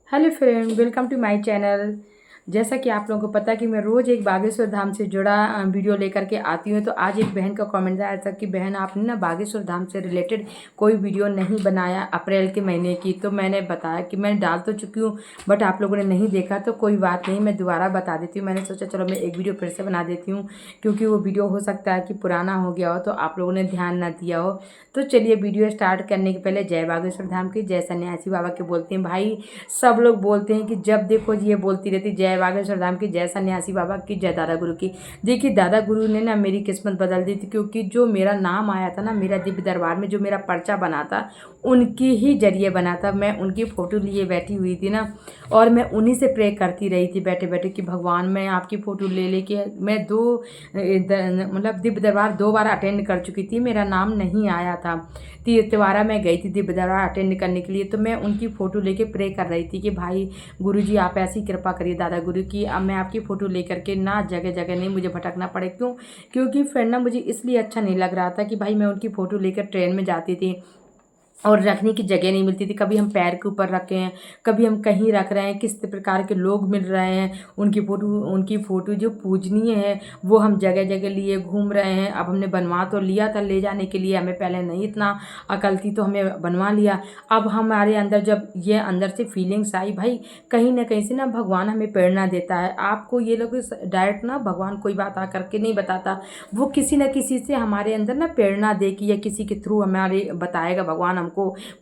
Hello friend, welcome to my channel. जैसा कि आप लोगों को पता है कि मैं रोज़ एक बागेश्वर धाम से जुड़ा वीडियो लेकर के आती हूँ। तो आज एक बहन का कमेंट आया था कि बहन आपने ना बागेश्वर धाम से रिलेटेड कोई वीडियो नहीं बनाया अप्रैल के महीने की। तो मैंने बताया कि मैं डाल तो चुकी हूँ, बट आप लोगों ने नहीं देखा। तो कोई बात नहीं, मैं दोबारा बता देती हूँ। मैंने सोचा चलो मैं एक वीडियो फिर से बना देती हूँ, क्योंकि वो वीडियो हो सकता है कि पुराना हो गया हो तो आप लोगों ने ध्यान ना दिया हो। तो चलिए वीडियो स्टार्ट करने के पहले जय बागेश्वर धाम की, जय सन्यासी बाबा के बोलते हैं भाई। सब लोग बोलते हैं कि जब देखो ये बोलती रहती जय बागेश्वर धाम की, जय सन्यासी बाबा की, जय दादा गुरु की। देखिए दादा गुरु ने ना मेरी किस्मत बदल दी थी, क्योंकि जो मेरा नाम आया था ना, मेरा दिव्य दरबार में जो मेरा पर्चा बना था, उनके ही जरिए बना था। मैं उनकी फ़ोटो लिए बैठी हुई थी ना, और मैं उन्हीं से प्रे करती रही थी बैठे बैठे कि भगवान मैं आपकी फ़ोटो ले लेके मैं मतलब दिव्य दरबार 2 बार अटेंड कर चुकी थी, मेरा नाम नहीं आया था। तिवारा मैं गई थी दिव्य दरबार अटेंड करने के लिए। तो मैं उनकी फ़ोटो लेके प्रे कर रही थी कि भाई गुरुजी आप ऐसी कृपा करिए दादा गुरु की, अब मैं आपकी फ़ोटो लेकर के ना जगह जगह नहीं मुझे भटकना पड़े। क्योंकि फिर ना मुझे इसलिए अच्छा नहीं लग रहा था कि भाई मैं उनकी फ़ोटो लेकर ट्रेन में जाती थी और रखने की जगह नहीं मिलती थी। कभी हम पैर के ऊपर रखे हैं, कभी हम कहीं रख रहे हैं, किस प्रकार के लोग मिल रहे हैं, उनकी फ़ोटो जो पूजनीय है वो हम जगह जगह लिए घूम रहे हैं। अब हमने बनवा तो लिया था ले जाने के लिए, हमें पहले नहीं इतना अकल थी तो हमें बनवा लिया। अब हमारे अंदर जब ये अंदर से फीलिंग्स आई, भाई कहीं ना कहीं से ना भगवान हमें प्रेरणा देता है। आपको ये लोग डायरेक्ट ना भगवान कोई बात आ करके नहीं बताता, वो किसी न किसी से हमारे अंदर ना प्रेरणा दे कि या किसी के थ्रू हमारे बताएगा भगवान हमको।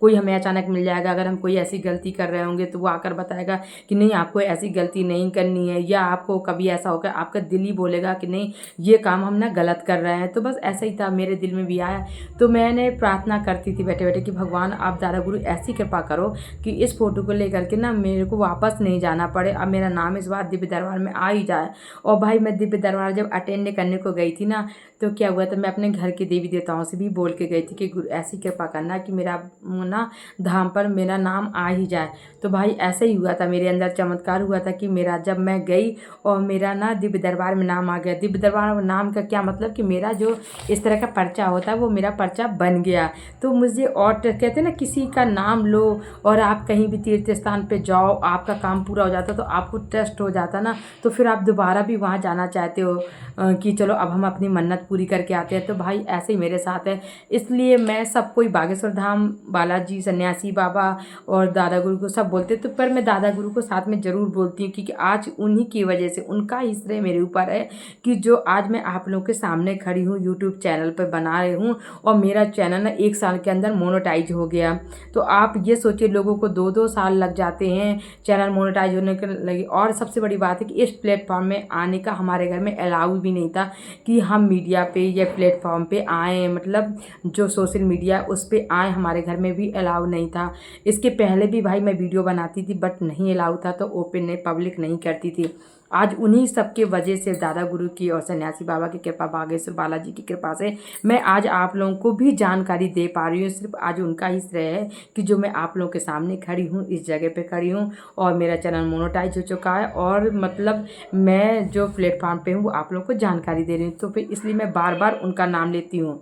कोई हमें अचानक मिल जाएगा, अगर हम कोई ऐसी गलती कर रहे होंगे तो वो आकर बताएगा कि नहीं आपको ऐसी गलती नहीं करनी है, या आपको कभी ऐसा होगा आपका दिल ही बोलेगा कि नहीं ये काम हम ना गलत कर रहे हैं। तो बस ऐसा ही था, मेरे दिल में भी आया। तो मैंने प्रार्थना करती थी बैठे बैठे कि भगवान आप दादा गुरु ऐसी कृपा करो कि इस फोटो को लेकर के ना मेरे को वापस नहीं जाना पड़े, अब मेरा नाम इस बार दिव्य दरबार में आ ही जाए। और भाई मैं दिव्य दरबार जब अटेंड करने को गई थी ना, तो क्या हुआ था, मैं अपने घर के देवी देवताओं से भी बोल के गई थी कि गुरु ऐसी कृपा करना कि मेरा ना धाम पर मेरा नाम आ ही जाए। तो भाई ऐसा ही हुआ था, मेरे अंदर चमत्कार हुआ था कि मेरा जब मैं गई और मेरा ना दिव्य दरबार में नाम आ गया। दिव्य दरबार में नाम का क्या मतलब कि मेरा जो इस तरह का पर्चा होता है वो मेरा पर्चा बन गया। तो मुझे और कहते हैं ना किसी का नाम लो और आप कहीं भी तीर्थ स्थान पे जाओ, आपका काम पूरा हो जाता तो आपको ट्रस्ट हो जाता ना, तो फिर आप दोबारा भी वहाँ जाना चाहते हो कि चलो अब हम अपनी मन्नत पूरी करके आते हैं। तो भाई ऐसे ही मेरे साथ है, इसलिए मैं सबको ही बागेश्वर धाम, बालाजी, सन्यासी बाबा और दादा गुरु को सब बोलते तो, पर मैं दादा गुरु को साथ में ज़रूर बोलती हूँ, क्योंकि आज उन्हीं की वजह से, उनका ही श्रेय मेरे ऊपर है कि जो आज मैं आप लोगों के सामने खड़ी हूँ, यूट्यूब चैनल पर बना रही हूँ और मेरा चैनल ना 1 साल के अंदर मोनेटाइज हो गया। तो आप ये सोचिए, लोगों को 2-2 साल लग जाते हैं चैनल मोनेटाइज होने के लगे। और सबसे बड़ी बात है कि इस प्लेटफॉर्म में आने का हमारे घर में अलाउ भी नहीं था कि हम मीडिया पे या प्लेटफॉर्म पे आएँ, मतलब जो सोशल मीडिया उस पे आए, हमारे घर में भी अलाउ नहीं था। इसके पहले भी भाई मैं वीडियो बनाती थी बट नहीं अलाउ था, तो ओपन नहीं, पब्लिक नहीं करती थी। आज उन्हीं सबके वजह से, दादा गुरु की और सन्यासी बाबा की कृपा, बागेश्वर बालाजी की कृपा से मैं आज आप लोगों को भी जानकारी दे पा रही हूँ। सिर्फ आज उनका ही श्रेय है कि जो मैं आप लोगों के सामने खड़ी हूँ, इस जगह पे खड़ी हूँ और मेरा चैनल मोनेटाइज हो चुका है, और मतलब मैं जो प्लेटफॉर्म पे हूँ वो आप लोगों को जानकारी दे रही हूँ। तो फिर इसलिए मैं बार बार उनका नाम लेती हूँ।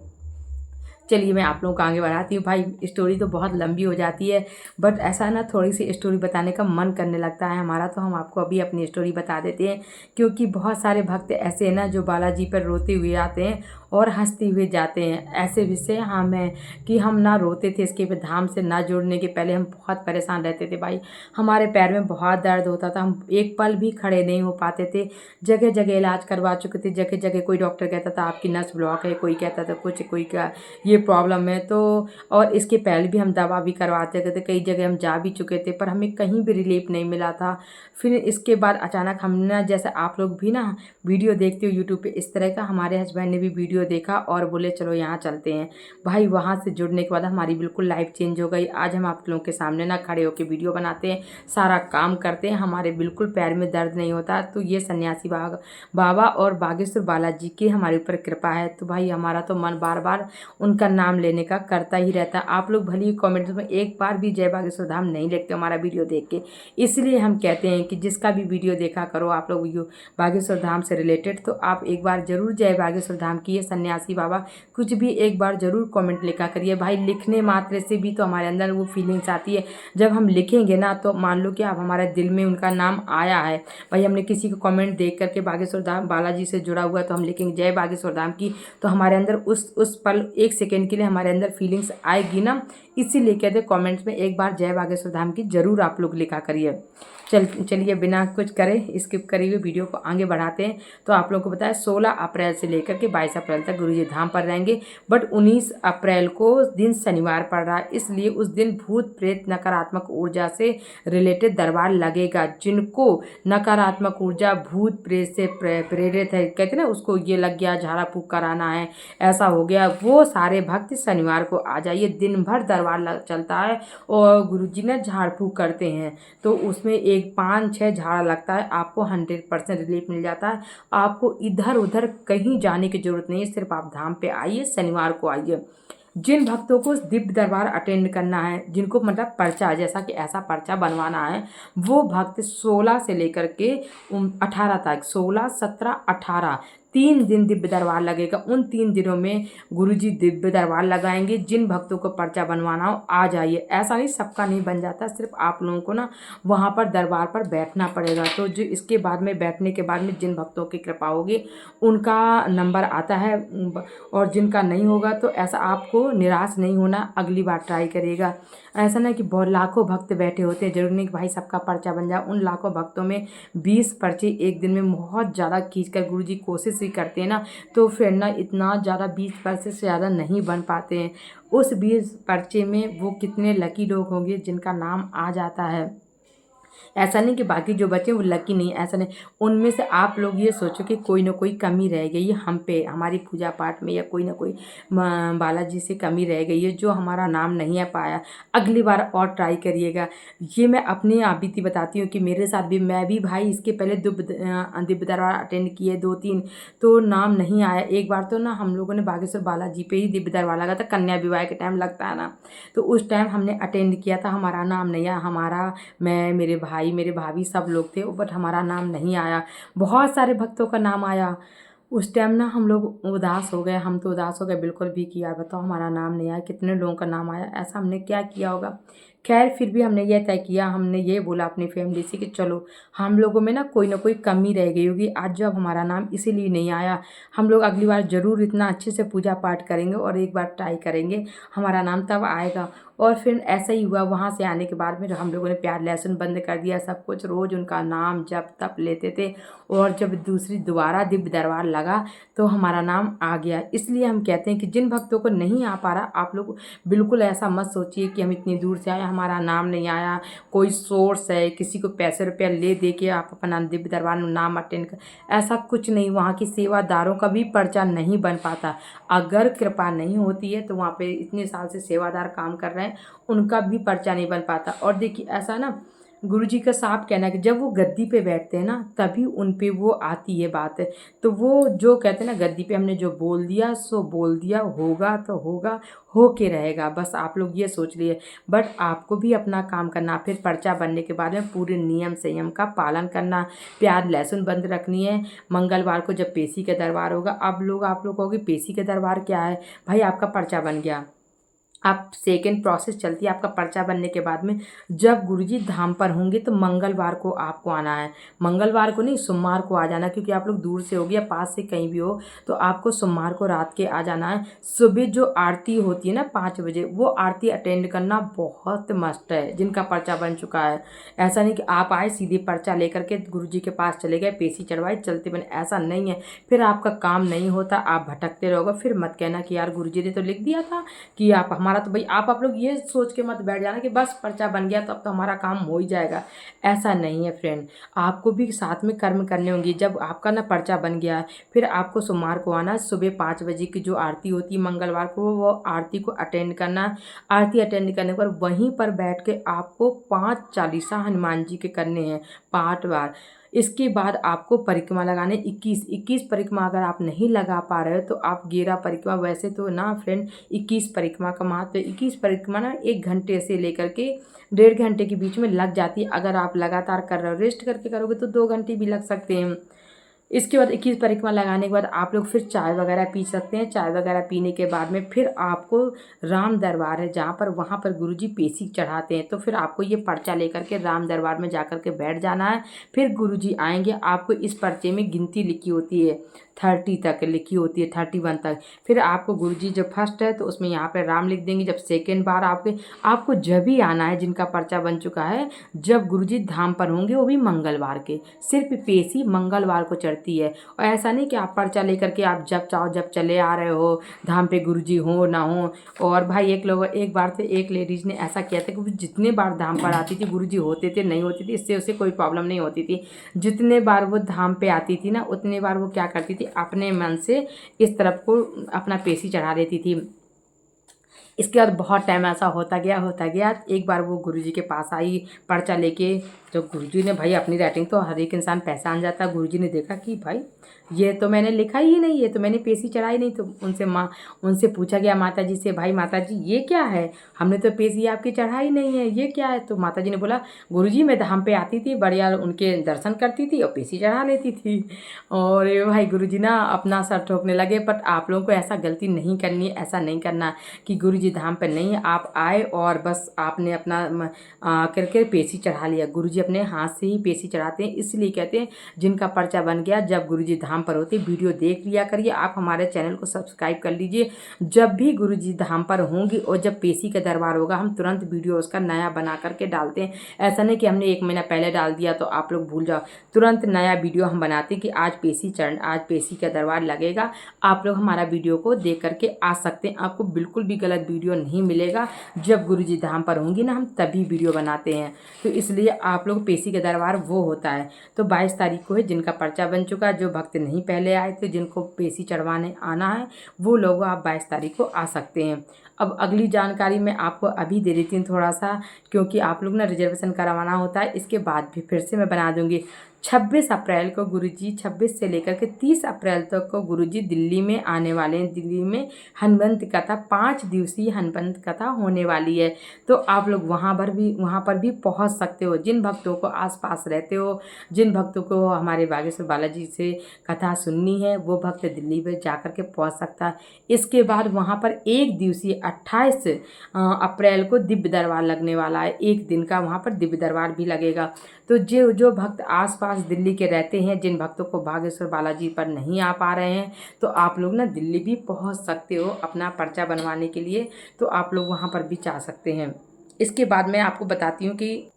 चलिए मैं आप लोगों को आगे बढ़ाती हूँ। भाई स्टोरी तो बहुत लंबी हो जाती है, बट ऐसा ना थोड़ी सी स्टोरी बताने का मन करने लगता है हमारा, तो हम आपको अभी अपनी स्टोरी बता देते हैं। क्योंकि बहुत सारे भक्त ऐसे हैं ना जो बालाजी पर रोते हुए आते हैं और हंसते हुए जाते हैं। ऐसे विषय हम हैं कि हम ना रोते थे, इसके धाम से ना जुड़ने के पहले हम बहुत परेशान रहते थे भाई। हमारे पैर में बहुत दर्द होता था, हम एक पल भी खड़े नहीं हो पाते थे। जगह जगह इलाज करवा चुके थे, जगह जगह कोई डॉक्टर कहता था आपकी नस ब्लॉक है, कोई कहता था कुछ, कोई का ये प्रॉब्लम है। तो और इसके पहले भी हम दवा भी करवाते थे, कई जगह हम जा भी चुके थे, पर हमें कहीं भी रिलीफ नहीं मिला था। फिर इसके बाद अचानक हमने, जैसे आप लोग भी ना वीडियो देखते हो यूट्यूब पे इस तरह का, हमारे हस्बैंड ने भी वीडियो देखा और बोले चलो यहाँ चलते हैं। भाई वहाँ से जुड़ने के बाद हमारी बिल्कुल लाइफ चेंज हो गई। आज हम आप लोगों के सामने ना खड़े होकर वीडियो बनाते हैं, सारा काम करते हैं, हमारे बिल्कुल पैर में दर्द नहीं होता। तो ये सन्यासी बाबा और बागेश्वर बालाजी की हमारे ऊपर कृपा है। तो भाई हमारा तो मन बार बार उनका उनका नाम लेने का करता ही रहता है। आप लोग भले ही कमेंट्स में एक बार भी जय बागेश्वर धाम नहीं लिखते हमारा वीडियो देख के, इसलिए हम कहते हैं कि जिसका भी वीडियो देखा करो आप लोग वीडियो बागेश्वर धाम से रिलेटेड, तो आप एक बार जरूर जय बागेश्वर धाम की ये सन्यासी बाबा कुछ भी एक बार जरूर कमेंट लिखा करिए भाई। लिखने मात्र से भी तो हमारे अंदर वो फीलिंग्स आती है, जब हम लिखेंगे ना तो मान लो कि अब हमारे दिल में उनका नाम आया है भाई, हमने किसी को कमेंट देख करके बागेश्वर धाम बालाजी से जुड़ा हुआ तो हम लिखेंगे जय बागेश्वर धाम की, तो हमारे अंदर उस पल एक सेकेंड के लिए हमारे अंदर फीलिंग्स आएगी ना, इसीलिए कहते कमेंट्स में एक बार जय बागेश्वर धाम की जरूर आप लोग लिखा करिए। चलिए बिना कुछ करे स्किप करिए हुए वीडियो को आगे बढ़ाते हैं। तो आप लोगों को बताया 16 अप्रैल से लेकर के 22 अप्रैल तक गुरुजी धाम पर रहेंगे, बट 19 अप्रैल को दिन शनिवार पड़ रहा है, इसलिए उस दिन भूत प्रेत नकारात्मक ऊर्जा से रिलेटेड दरबार लगेगा। जिनको नकारात्मक ऊर्जा भूत प्रेत से प्रेरित है, कहते ना उसको ये लग गया झाड़ा फूक कराना है, ऐसा हो गया, वो सारे भक्त शनिवार को आ जाइए। दिन भर दरबार चलता है और गुरुजी ने झाड़ फूक करते हैं, तो उसमें एक 5-6 झाड़ा लगता है, आपको 100% रिलीफ मिल जाता है। आपको इधर उधर कहीं जाने की जरूरत नहीं है, सिर्फ आप धाम पे आइए, शनिवार को आइए। जिन भक्तों को दिव्य दरबार अटेंड करना है, जिनको मतलब पर्चा जैसा कि ऐसा पर्चा बनवाना है, वो भक्त 16 से लेकर के 18 तक 16, 17, 18 3 दिन दिव्य दरबार लगेगा। उन 3 दिनों में गुरुजी दिव्य दरबार लगाएंगे। जिन भक्तों को पर्चा बनवाना हो आ जाइए, ऐसा नहीं सबका नहीं बन जाता, सिर्फ आप लोगों को ना वहाँ पर दरबार पर बैठना पड़ेगा। तो जो इसके बाद में बैठने के बाद में जिन भक्तों की कृपा होगी उनका नंबर आता है, और जिनका नहीं होगा तो ऐसा आपको निराश नहीं होना, अगली बार ट्राई करेगा। ऐसा ना कि बहुत लाखों भक्त बैठे होते हैं, जरूरी नहीं कि भाई सबका पर्चा बन जाए। उन लाखों भक्तों में 20 पर्चे एक दिन में बहुत ज़्यादा खींचकर गुरुजी कोशिश ही करते हैं ना, तो फिर ना इतना ज़्यादा 20 पर्चे से ज़्यादा नहीं बन पाते हैं। उस 20 पर्चे में वो कितने लकी लोग होंगे जिनका नाम आ जाता है। ऐसा नहीं कि बाकी जो बच्चे वो लकी नहीं, ऐसा नहीं। उनमें से आप लोग ये सोचो कि कोई ना कोई कमी रह गई है हम पे, हमारी पूजा पाठ में, या कोई ना कोई बालाजी से कमी रह गई है जो हमारा नाम नहीं आ पाया। अगली बार और ट्राई करिएगा। ये मैं अपनी आप बीती बताती हूँ कि मेरे साथ भी, मैं भी भाई इसके पहले दिव्य दरबार अटेंड किए 2-3, तो नाम नहीं आया। एक बार तो ना हम लोगों ने बागेश्वर बालाजी पे ही दिव्य दरबार लगा था, कन्या विवाह के टाइम लगता है ना, तो उस टाइम हमने अटेंड किया था, हमारा नाम नहीं आया। हमारा, मैं, मेरे भाई, मेरे भाभी सब लोग थे, बट हमारा नाम नहीं आया। बहुत सारे भक्तों का नाम आया। उस टाइम ना हम लोग उदास हो गए, हम तो उदास हो गए बिल्कुल भी कि यार बताओ हमारा नाम नहीं आया, कितने लोगों का नाम आया, ऐसा हमने क्या किया होगा। खैर फिर भी हमने ये तय किया, हमने ये बोला अपनी फैमिली से कि चलो हम लोगों में ना कोई कमी रह गई होगी आज जब हमारा नाम इसीलिए नहीं आया। हम लोग अगली बार ज़रूर इतना अच्छे से पूजा पाठ करेंगे और एक बार ट्राई करेंगे, हमारा नाम तब आएगा। और फिर ऐसा ही हुआ। वहाँ से आने के बाद में हम लोगों ने प्याज लहसुन बंद कर दिया, सब कुछ, रोज़ उनका नाम जप तप लेते थे। और जब दोबारा दिव्य दरबार लगा तो हमारा नाम आ गया। इसलिए हम कहते हैं कि जिन भक्तों को नहीं आ पा रहा, आप लोग बिल्कुल ऐसा मत सोचिए कि हम इतनी दूर से आए हमारा नाम नहीं आया, कोई सोर्स है, किसी को पैसे रुपया ले दे के आप अपना दिव्य दरबार में नाम अटेंड कर, ऐसा कुछ नहीं। वहाँ की सेवादारों का भी पर्चा नहीं बन पाता। अगर कृपा नहीं होती है तो वहाँ पे इतने साल से सेवादार काम कर रहे हैं, उनका भी पर्चा नहीं बन पाता। और देखिए ऐसा ना, गुरुजी का साफ कहना है कि जब वो गद्दी पे बैठते हैं ना तभी उन पे वो आती है बात है। तो वो जो कहते हैं ना, गद्दी पे हमने जो बोल दिया सो बोल दिया, होगा तो होगा, हो के रहेगा, बस आप लोग ये सोच लिए। बट आपको भी अपना काम करना, फिर पर्चा बनने के बाद में पूरे नियम संयम का पालन करना, प्याज लहसुन बंद रखनी है। मंगलवार को जब पेशी का दरबार होगा, अब लोग आप लोग कहोगे पेशी का दरबार क्या है भाई, आपका पर्चा बन गया, आप सेकेंड प्रोसेस चलती है आपका पर्चा बनने के बाद में। जब गुरुजी धाम पर होंगे तो मंगलवार को आपको आना है, मंगलवार को नहीं सोमवार को आ जाना, क्योंकि आप लोग दूर से हो या पास से कहीं भी हो तो आपको सोमवार को रात के आ जाना है। सुबह जो आरती होती है ना 5 बजे, वो आरती अटेंड करना बहुत मस्त है जिनका पर्चा बन चुका है। ऐसा नहीं कि आप आए सीधे पर्चा लेकर के गुरुजी के पास चले गए, पेशी चढ़वाई चलते बने, ऐसा नहीं है। फिर आपका काम नहीं होता, आप भटकते रहोगे। फिर मत कहना कि यार गुरुजी ने तो लिख दिया था कि आप हमारा, तो भाई आप लोग ये सोच के मत बैठ जाना कि बस पर्चा बन गया तो अब तो हमारा काम हो ही जाएगा। ऐसा नहीं है फ्रेंड, आपको भी साथ में कर्म करने होंगे। जब आपका ना पर्चा बन गया है, फिर आपको सोमवार को आना, सुबह 5 बजे की जो आरती होती है मंगलवार को, वो आरती को अटेंड करना। आरती अटेंड करने पर वहीं पर बैठ के आपको 5 चालीसा हनुमान जी के करने हैं 5 बार। इसके बाद आपको परिक्रमा लगाने 21 परिक्रमा अगर आप नहीं लगा पा रहे हो तो आप 11 परिक्रमा, वैसे तो ना फ्रेंड 21 परिक्रमा का महत्व, 21 परिक्रमा ना 1 घंटे से लेकर के 1.5 घंटे के बीच में लग जाती है। अगर आप लगातार कर रहे हो, रेस्ट करके करोगे तो 2 घंटे भी लग सकते हैं। इसके बाद 21 परिक्रमा लगाने के बाद आप लोग फिर चाय वगैरह पी सकते हैं। चाय वगैरह पीने के बाद में फिर आपको राम दरबार है जहाँ पर, वहाँ पर गुरुजी पेशी चढ़ाते हैं, तो फिर आपको ये पर्चा लेकर के राम दरबार में जा कर के बैठ जाना है। फिर गुरुजी आएंगे, आपको इस पर्चे में गिनती लिखी होती है 30 तक लिखी होती है, 31 तक। फिर आपको गुरुजी जब फर्स्ट है तो उसमें यहाँ पे राम लिख देंगे। जब सेकेंड बार आपको जब भी आना है, जिनका पर्चा बन चुका है, जब गुरुजी धाम पर होंगे, वो भी मंगलवार के, सिर्फ पेशी मंगलवार को चढ़ती है। और ऐसा नहीं कि आप पर्चा लेकर के आप जब चाहो जब चले आ रहे हो धाम पे, गुरुजी हो ना हो। और भाई एक बार से एक लेडीज़ ने ऐसा किया था कि वो जितने बार धाम पर आती थी, गुरुजी होते थे नहीं होती थी, इससे उसे कोई प्रॉब्लम नहीं होती थी। जितने बार वो धाम पे आती थी ना, उतने बार वो क्या करती थी, अपने मन से इस तरफ को अपना पेशी चढ़ा लेती थी। इसके बाद बहुत टाइम ऐसा होता गया। एक बार वो गुरुजी के पास आई पर्चा लेके। जब गुरुजी ने, भाई अपनी राइटिंग तो हर एक इंसान पहचान जाता है, गुरुजी ने देखा कि भाई ये तो मैंने लिखा ही नहीं, ये तो मैंने पेशी चढ़ाई नहीं। तो उनसे पूछा गया माता जी से, भाई माता जी ये क्या है, हमने तो पेशी आपकी चढ़ाई नहीं है, ये क्या है। तो माता जी ने बोला, गुरुजी मैं धाम पे आती थी, बढ़िया उनके दर्शन करती थी और पेशी चढ़ा लेती थी। और ये भाई गुरुजी ना अपना सर ठोकने लगे। बट आप लोगों को ऐसा गलती नहीं करनी है, ऐसा नहीं करना कि गुरुजी धाम पर नहीं है, आप आए और बस आपने अपना करके पेशी चढ़ा लिया। गुरुजी अपने हाथ से ही पेशी चढ़ाते हैं, इसलिए कहते हैं जिनका पर्चा बन गया, जब गुरुजी धाम पर होते, वीडियो देख लिया करिए। आप हमारे चैनल को सब्सक्राइब कर लीजिए। जब भी गुरुजी धाम पर होंगी और जब पेशी का दरबार होगा, हम तुरंत वीडियो उसका नया बना करके डालते हैं। ऐसा नहीं कि हमने 1 महीना पहले डाल दिया तो आप लोग भूल जाओ, तुरंत नया वीडियो हम बनाते हैं कि आज पेशी का दरबार लगेगा। आप लोग हमारा वीडियो को देख करके आ सकते हैं, आपको बिल्कुल भी गलत वीडियो नहीं मिलेगा। जब गुरुजी धाम पर होंगी ना, हम तभी वीडियो बनाते हैं। तो इसलिए आप लोग, पेशी का दरबार वो होता है। तो 22 तारीख को है, जिनका पर्चा बन चुका है, जो भक्त नहीं पहले आए थे, जिनको पेशी चढ़वाने आना है, वो लोग आप 22 तारीख को आ सकते हैं। अब अगली जानकारी मैं आपको अभी दे देती हूँ थोड़ा सा, क्योंकि आप लोग ना रिजर्वेशन करवाना होता है। इसके बाद भी फिर से मैं बना दूँगी। 26 अप्रैल को गुरुजी, 26 से लेकर के 30 अप्रैल तक को गुरुजी दिल्ली में आने वाले हैं। दिल्ली में हनुमंत कथा, 5 दिवसीय हनुमंत कथा होने वाली है। तो आप लोग वहाँ पर भी पहुँच सकते हो। जिन भक्तों को आसपास रहते हो, जिन भक्तों को हमारे बागेश्वर बालाजी से कथा सुननी है, वो भक्त दिल्ली में जा कर के पहुँच सकता है। इसके बाद वहाँ पर 1 दिवसीय 28 अप्रैल को दिव्य दरबार लगने वाला है। 1 दिन का वहाँ पर दिव्य दरबार भी लगेगा। तो जो भक्त आसपास दिल्ली के रहते हैं, जिन भक्तों को बागेश्वर बालाजी पर नहीं आ पा रहे हैं, तो आप लोग ना दिल्ली भी पहुंच सकते हो अपना पर्चा बनवाने के लिए। तो आप लोग वहां पर भी जा सकते हैं। इसके बाद मैं आपको बताती हूँ कि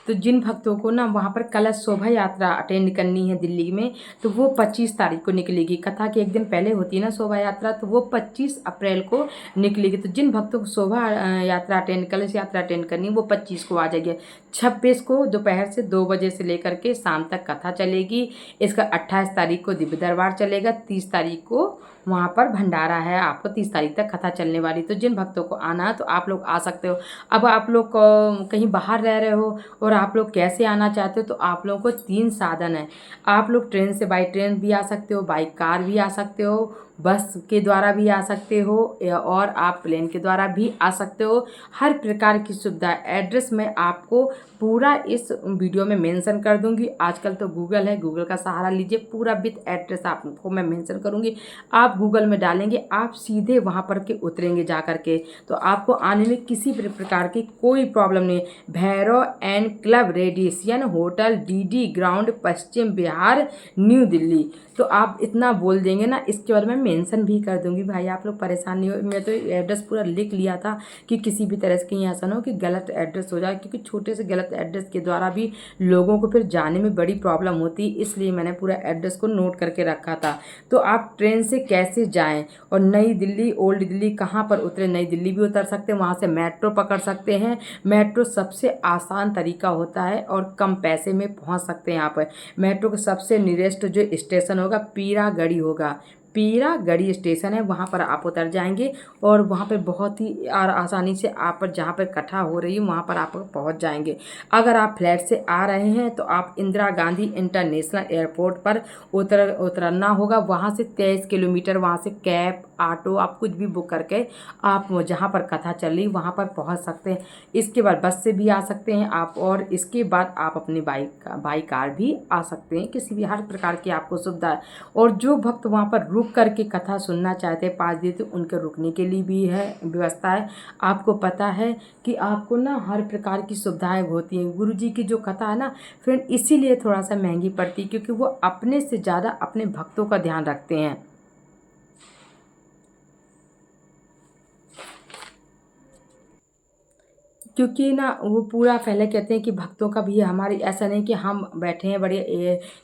तो जिन भक्तों को ना वहाँ पर कलश शोभा यात्रा अटेंड करनी है दिल्ली में, तो वो 25 तारीख को निकलेगी। कथा के 1 दिन पहले होती है ना शोभा यात्रा, तो वो 25 अप्रैल को निकलेगी। तो जिन भक्तों को शोभा यात्रा कलश यात्रा अटेंड करनी है, वो 25 को आ जाएगी। 26 को दोपहर से 2 बजे से लेकर के शाम तक कथा चलेगी। इसका 28 तारीख को दिव्य दरबार चलेगा। 30 तारीख को वहाँ पर भंडारा है। आपको 30 तारीख तक कथा चलने वाली। तो जिन भक्तों को आना है तो आप लोग आ सकते हो। अब आप लोग कहीं बाहर रह रहे हो और आप लोग कैसे आना चाहते हो, तो आप लोगों को 3 साधन है। आप लोग ट्रेन से, बाई ट्रेन भी आ सकते हो, बाई कार भी आ सकते हो, बस के द्वारा भी आ सकते हो, और आप प्लेन के द्वारा भी आ सकते हो। हर प्रकार की सुविधा, एड्रेस मैं आपको पूरा इस वीडियो में मेंशन कर दूंगी। आजकल तो गूगल है, गूगल का सहारा लीजिए, पूरा विथ एड्रेस आपको मैं मेंशन करूंगी। आप गूगल में डालेंगे, आप सीधे वहां पर के उतरेंगे जा करके, तो आपको आने में किसी भी प्रकार की कोई प्रॉब्लम नहीं। Bhairav and club radiation hotel, DD ground, Paschim Bihar, new Delhi. तो आप इतना बोल देंगे ना, इसके बाद मैं मेंशन भी कर दूंगी। भाई आप लोग परेशान नहीं हो, मैं तो एड्रेस पूरा लिख लिया था कि किसी भी तरह से कहीं ऐसा ना हो कि गलत एड्रेस हो जाए, क्योंकि छोटे से गलत एड्रेस के द्वारा भी लोगों को फिर जाने में बड़ी प्रॉब्लम होती, इसलिए मैंने पूरा एड्रेस को नोट करके रखा था। तो आप ट्रेन से कैसे जाएं और नई दिल्ली, ओल्ड दिल्ली कहाँ पर उतरे, नई दिल्ली भी उतर सकते हैं, वहाँ से मेट्रो पकड़ सकते हैं। मेट्रो सबसे आसान तरीका होता है और कम पैसे में पहुँच सकते हैं। यहाँ पर मेट्रो का सबसे नियरेस्ट जो स्टेशन होगा पीरागढ़ी होगा। पीरागढ़ी स्टेशन है, वहाँ पर आप उतर जाएंगे और वहाँ पर बहुत ही आसानी से आप जहाँ पर कथा हो रही है वहाँ पर आप पहुँच जाएंगे। अगर आप फ्लाइट से आ रहे हैं तो आप इंदिरा गांधी इंटरनेशनल एयरपोर्ट पर उतरना होगा। वहाँ से 23 किलोमीटर, वहाँ से कैब ऑटो आप कुछ भी बुक करके आप जहाँ पर कथा चल रही वहाँ पर पहुँच सकते हैं। इसके बाद बस से भी आ सकते हैं आप, और इसके बाद आप अपनी बाइक कार भी आ सकते हैं। किसी भी हर प्रकार की आपको सुविधा है। और जो भक्त वहाँ पर रुक करके कथा सुनना चाहते हैं 5 दिन, तो उनके रुकने के लिए भी है व्यवस्था है। आपको पता है कि आपको ना हर प्रकार की सुविधाएं होती हैं। गुरु जी की जो कथा है ना फ्रेंड, इसीलिए थोड़ा सा महंगी पड़ती है, क्योंकि वो अपने से ज़्यादा अपने भक्तों का ध्यान रखते हैं। क्योंकि ना वो पूरा पहले कहते हैं कि भक्तों का भी हमारे, ऐसा नहीं कि हम बैठे हैं बड़े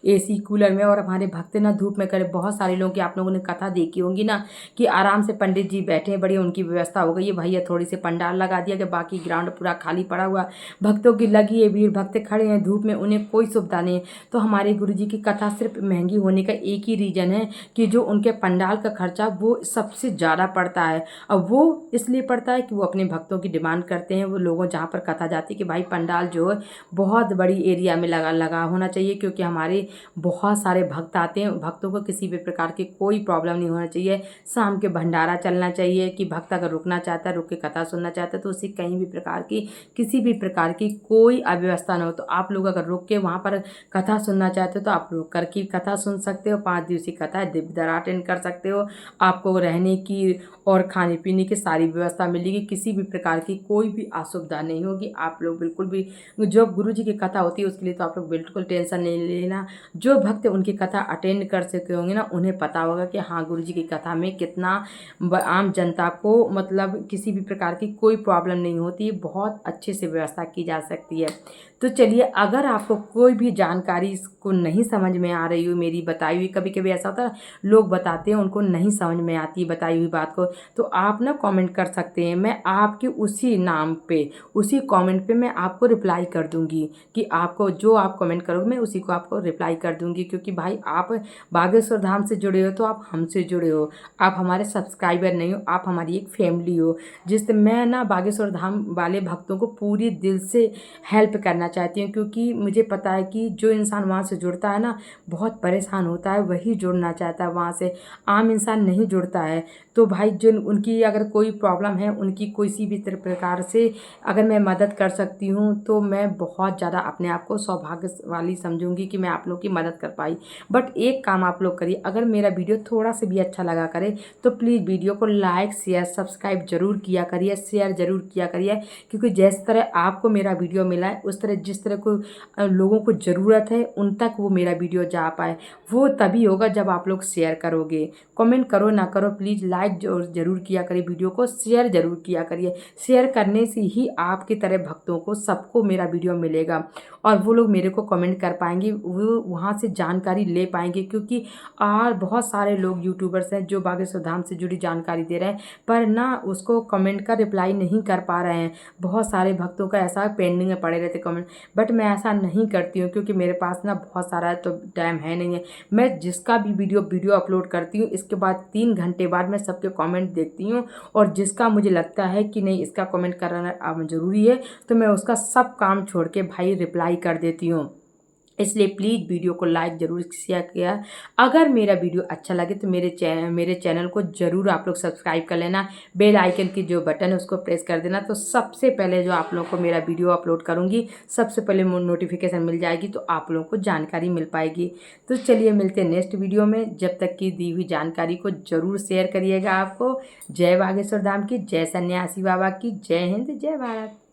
एसी कूलर में और हमारे भक्त ना धूप में करें। बहुत सारे लोग की आप लोगों ने कथा देखी होंगी ना कि आराम से पंडित जी बैठे हैं, बड़ी उनकी व्यवस्था हो गई है। भैया थोड़ी सी पंडाल लगा दिया कि बाकी ग्राउंड पूरा खाली पड़ा हुआ, भक्तों की लगी है भीड़, भक्त खड़े हैं धूप में, उन्हें कोई सुविधा नहीं है। तो हमारे गुरु जी की कथा सिर्फ महंगी होने का एक ही रीज़न है कि जो उनके पंडाल का खर्चा वो सबसे ज़्यादा पड़ता है। अब वो इसलिए पड़ता है कि वो अपने भक्तों की डिमांड करते हैं। वो लोगों जहाँ पर कथा जाती है कि भाई पंडाल जो है बहुत बड़ी एरिया में लगा होना चाहिए, क्योंकि हमारे बहुत सारे भक्त आते हैं। भक्तों को किसी भी प्रकार की कोई प्रॉब्लम नहीं होना चाहिए। शाम के भंडारा चलना चाहिए कि भक्त अगर रुकना चाहता है, रुक के कथा सुनना चाहता है, तो उसे कहीं भी प्रकार की किसी भी प्रकार की कोई अव्यवस्था न हो। तो आप लोग अगर रुक के वहाँ पर कथा सुनना चाहते हो तो आप रुक कर की कथा सुन सकते हो। 5 दिवसीय कथा है, दिव्यदर्शन अटेंड कर सकते हो। आपको रहने की और खाने पीने की सारी व्यवस्था मिलेगी। किसी भी प्रकार की कोई भी असुविधा नहीं होगी। आप लोग बिल्कुल भी, जो गुरु जी की कथा होती है उसके लिए तो आप लोग बिल्कुल टेंशन नहीं लेना। जो भक्त उनकी कथा अटेंड कर सके होंगे ना, उन्हें पता होगा कि हाँ गुरु जी की कथा में कितना आम जनता को मतलब किसी भी प्रकार की कोई प्रॉब्लम नहीं होती, बहुत अच्छे से व्यवस्था की जा सकती है। तो चलिए, अगर आपको कोई भी जानकारी इसको नहीं समझ में आ रही हो मेरी बताई हुई, कभी कभी ऐसा होता है लोग बताते हैं उनको नहीं समझ में आती बताई हुई बात को, तो आप ना कमेंट कर सकते हैं। मैं आपके उसी नाम पे, उसी कमेंट पे मैं आपको रिप्लाई कर दूंगी कि आपको जो आप कमेंट करोगे मैं उसी को आपको रिप्लाई कर दूंगी। क्योंकि भाई आप बागेश्वर धाम से जुड़े हो तो आप हमसे जुड़े हो, आप हमारे सब्सक्राइबर नहीं हो, आप हमारी एक फैमिली हो। जिससे मैं ना बागेश्वर धाम वाले भक्तों को पूरी दिल से हेल्प करना चाहती हूँ। क्योंकि मुझे पता है कि जो इंसान वहाँ से जुड़ता है ना बहुत परेशान होता है, वही जुड़ना चाहता है वहाँ से, आम इंसान नहीं जुड़ता है। तो भाई जो उनकी अगर कोई प्रॉब्लम है, उनकी किसी भी प्रकार से अगर मैं मदद कर सकती हूँ तो मैं बहुत ज़्यादा अपने आप को सौभाग्यशाली समझूंगी कि मैं आप लोग की मदद कर पाई। बट एक काम आप लोग करिए, अगर मेरा वीडियो थोड़ा सा भी अच्छा लगा करे तो प्लीज़ वीडियो को लाइक शेयर सब्सक्राइब जरूर किया करिए, शेयर जरूर किया करिए। क्योंकि जिस तरह आपको मेरा वीडियो मिला है उस तरह जिस तरह को लोगों को ज़रूरत है उन तक वो मेरा वीडियो जा पाए, वो तभी होगा जब आप लोग शेयर करोगे। कमेंट करो ना करो, प्लीज़ लाइक जरूर किया करिए, वीडियो को शेयर जरूर किया करिए। शेयर करने से ही आपकी तरह भक्तों को सबको मेरा वीडियो मिलेगा और वो लोग मेरे को कमेंट कर पाएंगे, वो वहाँ से जानकारी ले पाएंगे। क्योंकि और बहुत सारे लोग यूट्यूबर्स हैं जो बागेश्वर धाम से जुड़ी जानकारी दे रहे हैं पर ना उसको कमेंट का रिप्लाई नहीं कर पा रहे हैं। बहुत सारे भक्तों का ऐसा पेंडिंग में पड़े रहते कमेंट, बट मैं ऐसा नहीं करती हूँ क्योंकि मेरे पास ना बहुत सारा तो टाइम है नहीं है। मैं जिसका भी वीडियो अपलोड करती हूँ इसके बाद 3 घंटे बाद मैं सबके कमेंट देखती हूँ, और जिसका मुझे लगता है कि नहीं इसका कमेंट करना ज़रूरी है तो मैं उसका सब काम छोड़ के भाई रिप्लाई कर देती हूँ। इसलिए प्लीज़ वीडियो को लाइक ज़रूर शेयर किया। अगर मेरा वीडियो अच्छा लगे तो मेरे चैनल को ज़रूर आप लोग सब्सक्राइब कर लेना। बेल आइकन की जो बटन है उसको प्रेस कर देना, तो सबसे पहले जो आप लोग को मेरा वीडियो अपलोड करूँगी सबसे पहले नोटिफिकेशन मिल जाएगी, तो आप लोगों को जानकारी मिल पाएगी। तो चलिए मिलते हैं नेक्स्ट वीडियो में, जब तक की दी हुई जानकारी को ज़रूर शेयर करिएगा। आपको जय बागेश्वर धाम की, जय सन्यासी बाबा की, जय हिंद, जय भारत।